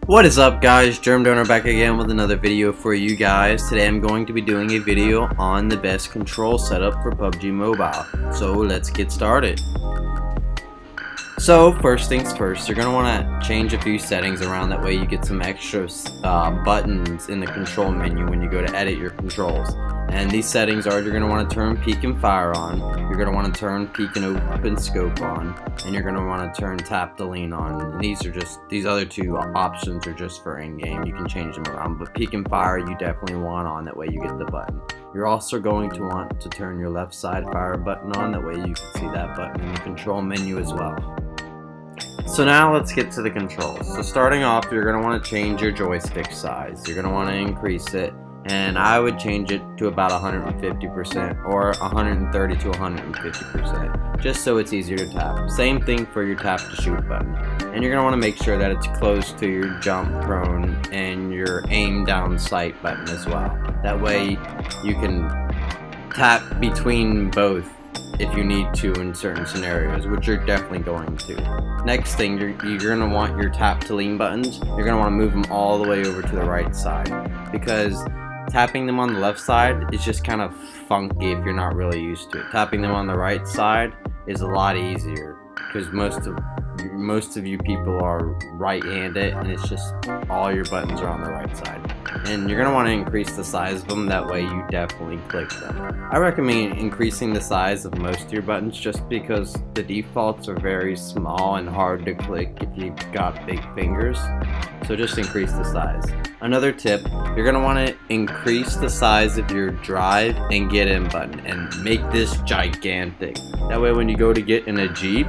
What is up, guys? Germ Donor back again with another video for you guys. Today I'm going to be doing a video on the best control setup for PUBG Mobile. So let's get started. So first things first, you're going to want to change a few settings around. That way you get some extra buttons in the control menu when you go to edit your controls. And these settings are, you're going to want to turn peek and fire on, you're going to want to turn peek and open scope on, and you're going to want to turn tap to lean on. And these other two options are just for in-game. You can change them around, but peek and fire you definitely want on, that way you get the button. You're also going to want to turn your left side fire button on, that way you can see that button in the control menu as well. So now let's get to the controls. So starting off, you're going to want to change your joystick size. You're going to want to increase it, and I would change it to about 150% or 130 to 150%, just so it's easier to tap. Same thing for your tap to shoot button. And you're going to want to make sure that it's close to your jump prone and your aim down sight button as well. That way you can tap between both if you need to in certain scenarios, which you're definitely going to. Next thing, you're going to want your tap to lean buttons. You're going to want to move them all the way over to the right side, because tapping them on the left side is just kind of funky if you're not really used to it. Tapping them on the right side is a lot easier, because most of you people are right-handed, and it's just all your buttons are on the right side. And you're going to want to increase the size of them, that way you definitely click them. I recommend increasing the size of most of your buttons, just because the defaults are very small and hard to click if you've got big fingers. So just increase the size. Another tip, you're going to want to increase the size of your drive and get in button and make this gigantic. That way when you go to get in a Jeep,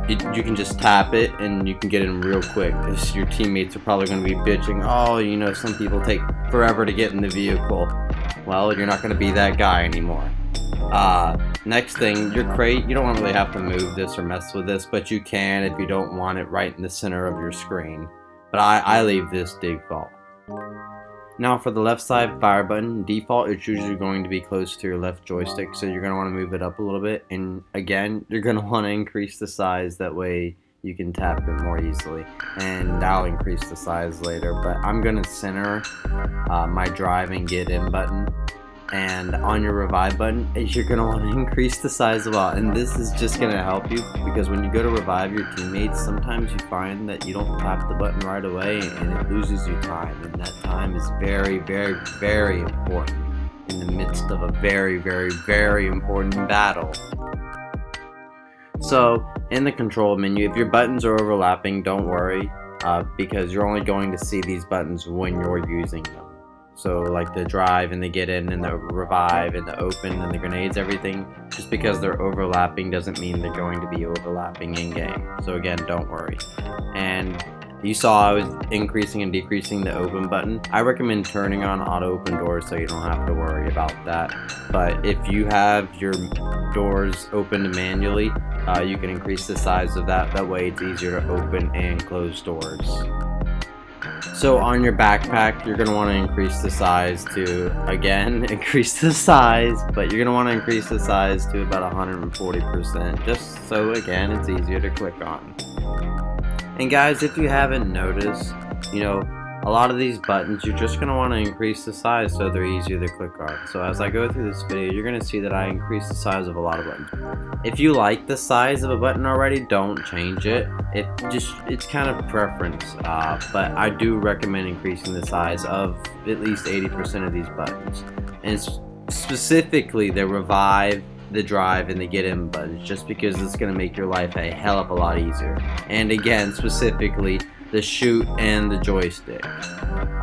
you can just tap it and you can get in real quick, because your teammates are probably going to be bitching, oh, you know, some people take forever to get in the vehicle. Well, you're not going to be that guy anymore. Next thing, your crate, you don't really have to move this or mess with this, but you can if you don't want it right in the center of your screen. But I leave this default. Now for the left side fire button, default, it's usually going to be close to your left joystick, so you're going to want to move it up a little bit, and again, you're going to want to increase the size, that way you can tap it more easily, and I'll increase the size later. But I'm going to center my drive and get in button, and on your revive button, you're going to want to increase the size a lot. And this is just going to help you, because when you go to revive your teammates, sometimes you find that you don't tap the button right away and it loses you time, and that time is very, very, very important in the midst of a very, very, very important battle. So in the control menu, if your buttons are overlapping, don't worry, because you're only going to see these buttons when you're using them. So like the drive and the get in and the revive and the open and the grenades, everything, just because they're overlapping doesn't mean they're going to be overlapping in game. So again, don't worry. And you saw I was increasing and decreasing the open button. I recommend turning on auto open doors so you don't have to worry about that. But if you have your doors opened manually, you can increase the size of that. That way it's easier to open and close doors. So on your backpack, you're going to want to increase the size to, again, increase the size, but you're going to want to increase the size to about 140%, just so, again, it's easier to click on. And guys, if you haven't noticed, you know, a lot of these buttons, you're just going to want to increase the size so they're easier to click on. So as I go through this video, you're going to see that I increase the size of a lot of buttons. If you like the size of a button already, don't change it. It's kind of preference, but I do recommend increasing the size of at least 80% of these buttons. And specifically the revive, the drive, and the get in buttons, just because it's going to make your life a hell of a lot easier. And again, specifically the shoot and the joystick.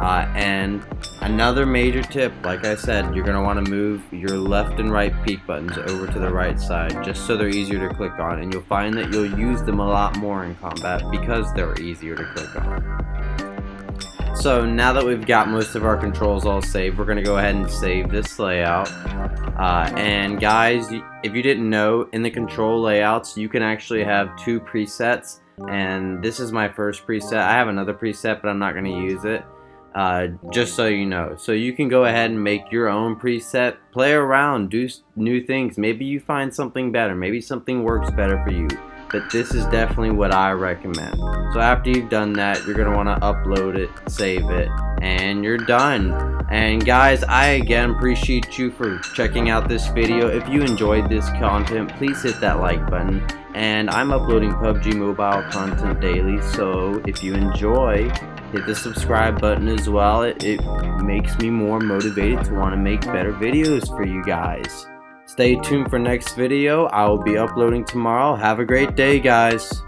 And another major tip, like I said, you're going to want to move your left and right peek buttons over to the right side, just so they're easier to click on, and you'll find that you'll use them a lot more in combat because they're easier to click on. So now that we've got most of our controls all saved, we're going to go ahead and save this layout. And guys, if you didn't know, in the control layouts you can actually have two presets, and this is my first preset. I have another preset, but I'm not going to use it, just so you know. So you can go ahead and make your own preset, play around, do new things. Maybe you find something better, maybe something works better for you. but this is definitely what I recommend. So after you've done that, you're going to want to upload it, save it, and you're done. And guys, I again appreciate you for checking out this video. If you enjoyed this content, please hit that like button. And I'm uploading PUBG Mobile content daily, so if you enjoy, hit the subscribe button as well. It makes me more motivated to want to make better videos for you guys. Stay tuned for next video. I will be uploading tomorrow. Have a great day, guys.